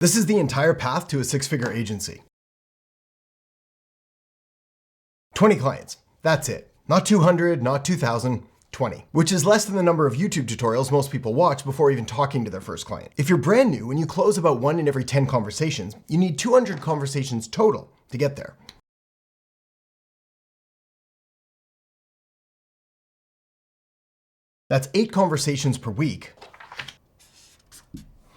This is the entire path to a six-figure agency. 20 clients. That's it. Not 200, not 2,000, 20, which is less than the number of YouTube tutorials most people watch before even talking to their first client. If you're brand new and you close about 1 in every 10 conversations, you need 200 conversations total to get there. That's 8 conversations per week.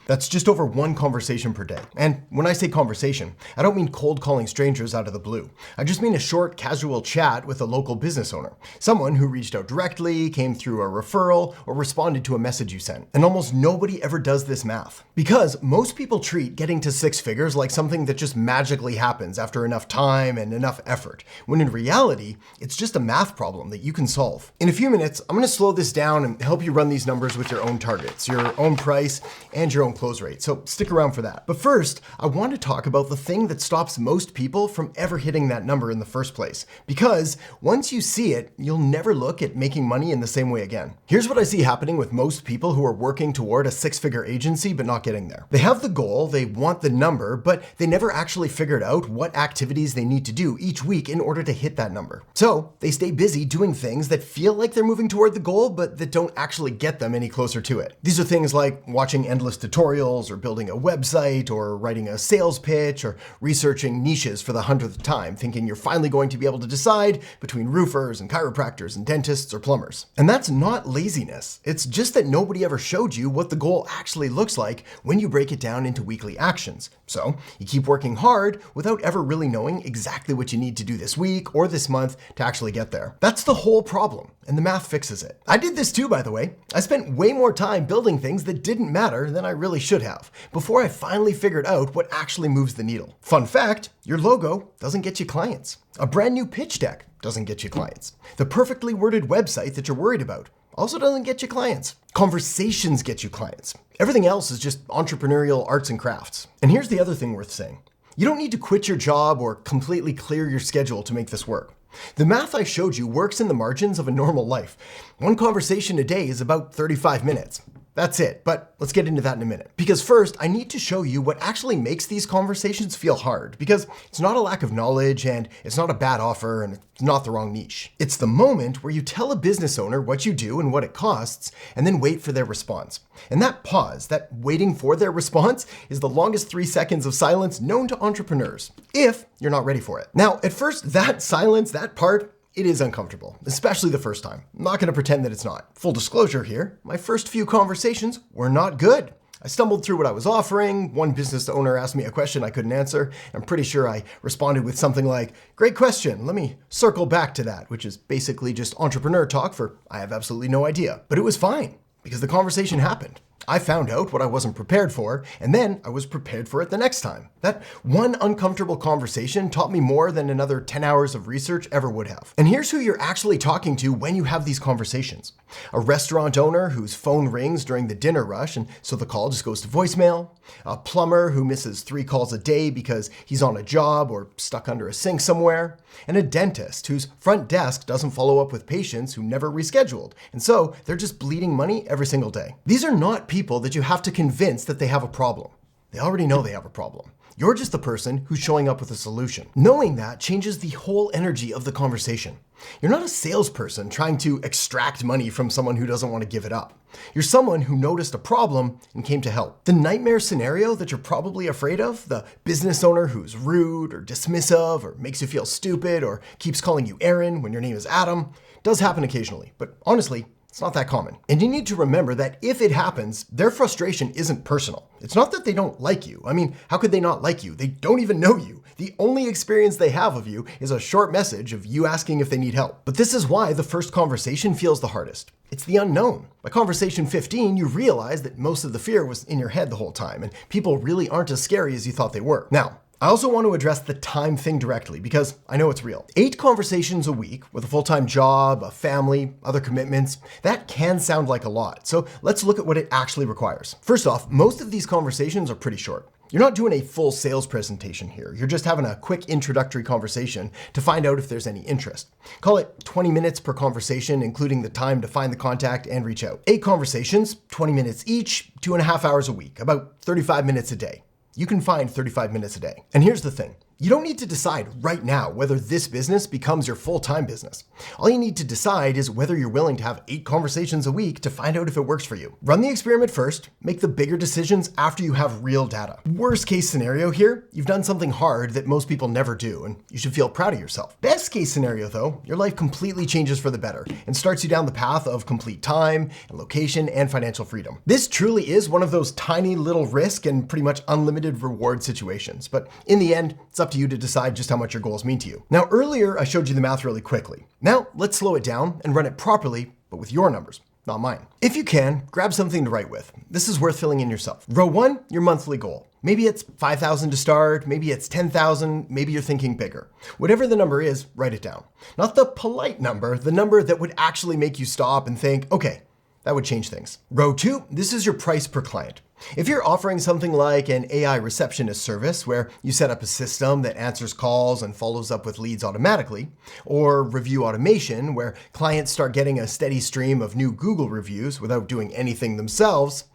That's just over 1 conversation per day. And when I say conversation, I don't mean cold calling strangers out of the blue. I just mean a short, casual chat with a local business owner. Someone who reached out directly, came through a referral, or responded to a message you sent. And almost nobody ever does this math. Because most people treat getting to 6 figures like something that just magically happens after enough time and enough effort, when in reality, it's just a math problem that you can solve. In a few minutes, I'm gonna slow this down and help you run these numbers with your own targets, your own price, and your own close rate. So stick around for that. But first, I want to talk about the thing that stops most people from ever hitting that number in the first place. Because once you see it, you'll never look at making money in the same way again. Here's what I see happening with most people who are working toward a 6-figure agency but not getting there. They have the goal, they want the number, but they never actually figured out what activities they need to do each week in order to hit that number. So they stay busy doing things that feel like they're moving toward the goal, but that don't actually get them any closer to it. These are things like watching endless tutorials, or building a website, or writing a sales pitch, or researching niches for the 100th time, thinking you're finally going to be able to decide between roofers and chiropractors and dentists or plumbers. And that's not laziness. It's just that nobody ever showed you what the goal actually looks like when you break it down into weekly actions. So you keep working hard without ever really knowing exactly what you need to do this week or this month to actually get there. That's the whole problem, and the math fixes it. I did this too, by the way. I spent way more time building things that didn't matter than I really should have, before I finally figured out what actually moves the needle. Fun fact, your logo doesn't get you clients. A brand new pitch deck doesn't get you clients. The perfectly worded website that you're worried about also doesn't get you clients. Conversations get you clients. Everything else is just entrepreneurial arts and crafts. And here's the other thing worth saying. You don't need to quit your job or completely clear your schedule to make this work. The math I showed you works in the margins of a normal life. 1 conversation a day is about 35 minutes. That's it, but let's get into that in a minute. Because first, I need to show you what actually makes these conversations feel hard, because it's not a lack of knowledge, and it's not a bad offer, and it's not the wrong niche. It's the moment where you tell a business owner what you do and what it costs, and then wait for their response. And that pause, that waiting for their response, is the longest 3 seconds of silence known to entrepreneurs, if you're not ready for it. Now, at first, that silence, that part, it is uncomfortable, especially the first time. I'm not gonna pretend that it's not. Full disclosure here, my first few conversations were not good. I stumbled through what I was offering. One business owner asked me a question I couldn't answer. I'm pretty sure I responded with something like, "Great question, let me circle back to that," which is basically just entrepreneur talk for I have absolutely no idea. But it was fine, because the conversation happened. I found out what I wasn't prepared for, and then I was prepared for it the next time. That one uncomfortable conversation taught me more than another 10 hours of research ever would have. And here's who you're actually talking to when you have these conversations. A restaurant owner whose phone rings during the dinner rush, and so the call just goes to voicemail. A plumber who misses 3 calls a day because he's on a job or stuck under a sink somewhere. And a dentist whose front desk doesn't follow up with patients who never rescheduled, and so they're just bleeding money every single day. These are not people that you have to convince that they have a problem. They already know they have a problem. You're just the person who's showing up with a solution. Knowing that changes the whole energy of the conversation. You're not a salesperson trying to extract money from someone who doesn't want to give it up. You're someone who noticed a problem and came to help. The nightmare scenario that you're probably afraid of, the business owner who's rude or dismissive or makes you feel stupid or keeps calling you Aaron when your name is Adam, does happen occasionally, but honestly, it's not that common. And you need to remember that if it happens, their frustration isn't personal. It's not that they don't like you. I mean, how could they not like you? They don't even know you. The only experience they have of you is a short message of you asking if they need help. But this is why the first conversation feels the hardest. It's the unknown. By conversation 15, you realize that most of the fear was in your head the whole time, and people really aren't as scary as you thought they were. Now, I also want to address the time thing directly because I know it's real. 8 conversations a week with a full-time job, a family, other commitments, that can sound like a lot. So let's look at what it actually requires. First off, most of these conversations are pretty short. You're not doing a full sales presentation here. You're just having a quick introductory conversation to find out if there's any interest. Call it 20 minutes per conversation, including the time to find the contact and reach out. 8 conversations, 20 minutes each, 2.5 hours a week, about 35 minutes a day. you can find 35 minutes a day. And here's the thing. You don't need to decide right now whether this business becomes your full-time business. All you need to decide is whether you're willing to have 8 conversations a week to find out if it works for you. Run the experiment first, make the bigger decisions after you have real data. Worst case scenario here, you've done something hard that most people never do, and you should feel proud of yourself. Best case scenario though, your life completely changes for the better and starts you down the path of complete time and location and financial freedom. This truly is one of those tiny little risk and pretty much unlimited reward situations, but in the end, it's up to you to decide just how much your goals mean to you. Now, earlier I showed you the math really quickly. Now, let's slow it down and run it properly, but with your numbers, not mine. If you can, grab something to write with. This is worth filling in yourself. Row 1, your monthly goal. Maybe it's 5,000 to start, maybe it's 10,000, maybe you're thinking bigger. Whatever the number is, write it down. Not the polite number, the number that would actually make you stop and think, okay, that would change things. Row 2, this is your price per client. If you're offering something like an AI receptionist service where you set up a system that answers calls and follows up with leads automatically, or review automation where clients start getting a steady stream of new Google reviews without doing anything themselves,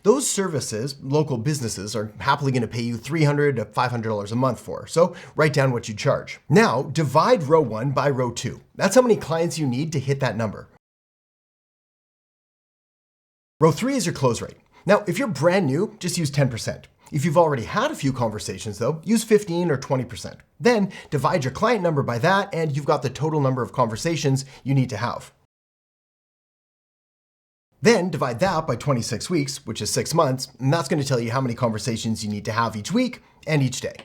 those services, local businesses are happily going to pay you $300 to $500 a month for, so write down what you charge. Now, divide row 1 by row 2. That's how many clients you need to hit that number. Row 3 is your close rate. Now, if you're brand new, just use 10%. If you've already had a few conversations though, use 15 or 20%. Then divide your client number by that and you've got the total number of conversations you need to have. Then divide that by 26 weeks, which is 6 months, and that's going to tell you how many conversations you need to have each week and each day.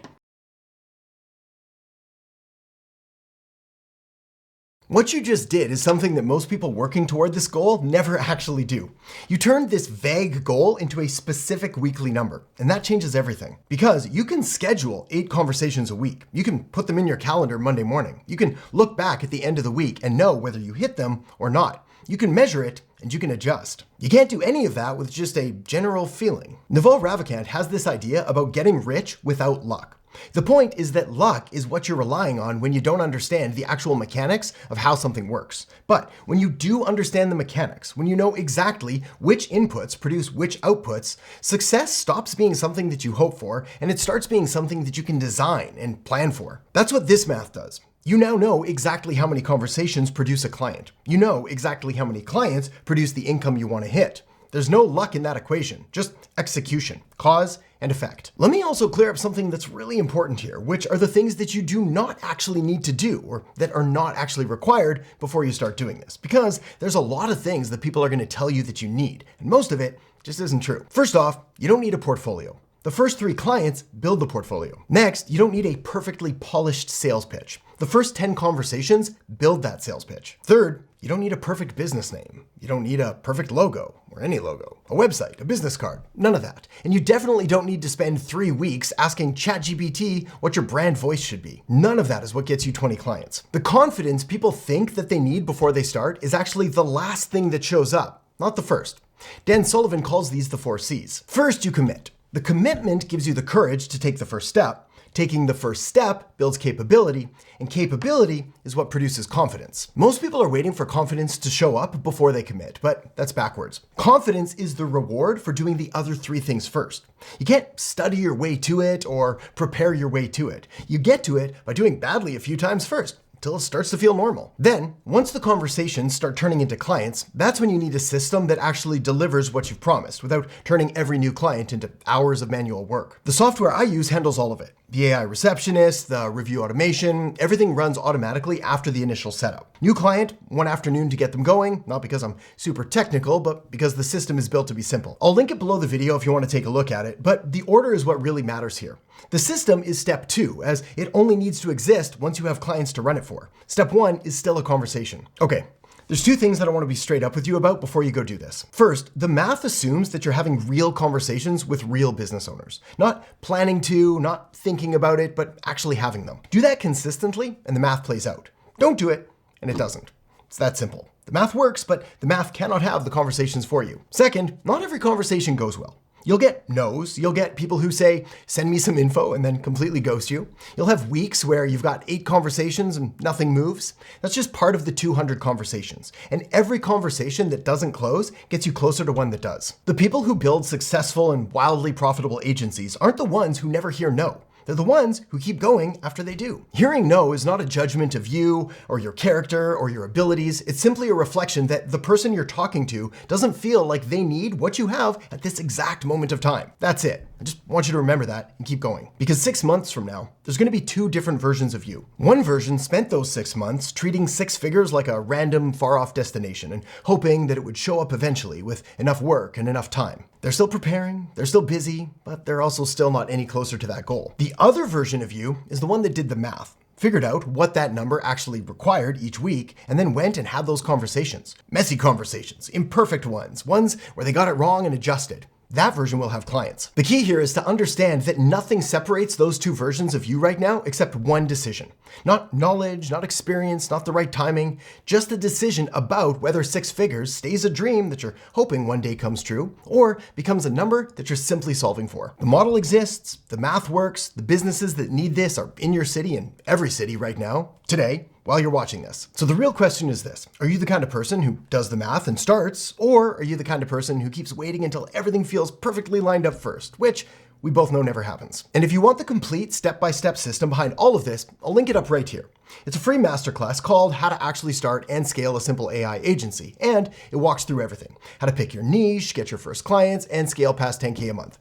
What you just did is something that most people working toward this goal never actually do. You turned this vague goal into a specific weekly number, and that changes everything. Because you can schedule 8 conversations a week. You can put them in your calendar Monday morning. You can look back at the end of the week and know whether you hit them or not. You can measure it and you can adjust. You can't do any of that with just a general feeling. Naval Ravikant has this idea about getting rich without luck. The point is that luck is what you're relying on when you don't understand the actual mechanics of how something works. But when you do understand the mechanics, when you know exactly which inputs produce which outputs, success stops being something that you hope for and it starts being something that you can design and plan for. That's what this math does. You now know exactly how many conversations produce a client. You know exactly how many clients produce the income you want to hit. There's no luck in that equation, just execution, cause and effect. Let me also clear up something that's really important here, which are the things that you do not actually need to do or that are not actually required before you start doing this. Because there's a lot of things that people are going to tell you that you need, and most of it just isn't true. First off, you don't need a portfolio. The first 3 clients build the portfolio. Next, you don't need a perfectly polished sales pitch. The first 10 conversations build that sales pitch. Third, you don't need a perfect business name. You don't need a perfect logo or any logo, a website, a business card, none of that. And you definitely don't need to spend 3 weeks asking ChatGPT what your brand voice should be. None of that is what gets you 20 clients. The confidence people think that they need before they start is actually the last thing that shows up, not the first. Dan Sullivan calls these the 4 C's. First, you commit. The commitment gives you the courage to take the first step. Taking the first step builds capability, and capability is what produces confidence. Most people are waiting for confidence to show up before they commit, but that's backwards. Confidence is the reward for doing the other 3 things first. You can't study your way to it or prepare your way to it. You get to it by doing badly a few times first, until it starts to feel normal. Then, once the conversations start turning into clients, that's when you need a system that actually delivers what you've promised without turning every new client into hours of manual work. The software I use handles all of it. The AI receptionist, the review automation, everything runs automatically after the initial setup. New client, 1 afternoon to get them going, not because I'm super technical, but because the system is built to be simple. I'll link it below the video if you want to take a look at it, but the order is what really matters here. The system is step 2, as it only needs to exist once you have clients to run it for. Step 1 is still a conversation. Okay. There's 2 things that I want to be straight up with you about before you go do this. First, the math assumes that you're having real conversations with real business owners. Not planning to, not thinking about it, but actually having them. Do that consistently and the math plays out. Don't do it and it doesn't. It's that simple. The math works, but the math cannot have the conversations for you. Second, not every conversation goes well. You'll get no's. You'll get people who say, send me some info, and then completely ghost you. You'll have weeks where you've got 8 conversations and nothing moves. That's just part of the 200 conversations. And every conversation that doesn't close gets you closer to one that does. The people who build successful and wildly profitable agencies aren't the ones who never hear no. They're the ones who keep going after they do. Hearing no is not a judgment of you or your character or your abilities. It's simply a reflection that the person you're talking to doesn't feel like they need what you have at this exact moment of time. That's it. I just want you to remember that and keep going. Because 6 months from now, there's going to be 2 different versions of you. One version spent those 6 months treating 6 figures like a random far-off destination and hoping that it would show up eventually with enough work and enough time. They're still preparing, they're still busy, but they're also still not any closer to that goal. The other version of you is the one that did the math, figured out what that number actually required each week, and then went and had those conversations. Messy conversations, imperfect ones where they got it wrong and adjusted. That version will have clients. The key here is to understand that nothing separates those 2 versions of you right now except one decision. Not knowledge, not experience, not the right timing, just a decision about whether 6 figures stays a dream that you're hoping one day comes true, or becomes a number that you're simply solving for. The model exists, the math works, the businesses that need this are in your city and every city right now, today, while you're watching this. So the real question is this: are you the kind of person who does the math and starts, or are you the kind of person who keeps waiting until everything feels perfectly lined up first, which we both know never happens? And if you want the complete step-by-step system behind all of this, I'll link it up right here. It's a free masterclass called How to Actually Start and Scale a Simple AI Agency, and it walks through everything: how to pick your niche, get your first clients, and scale past 10K a month.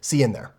See you in there.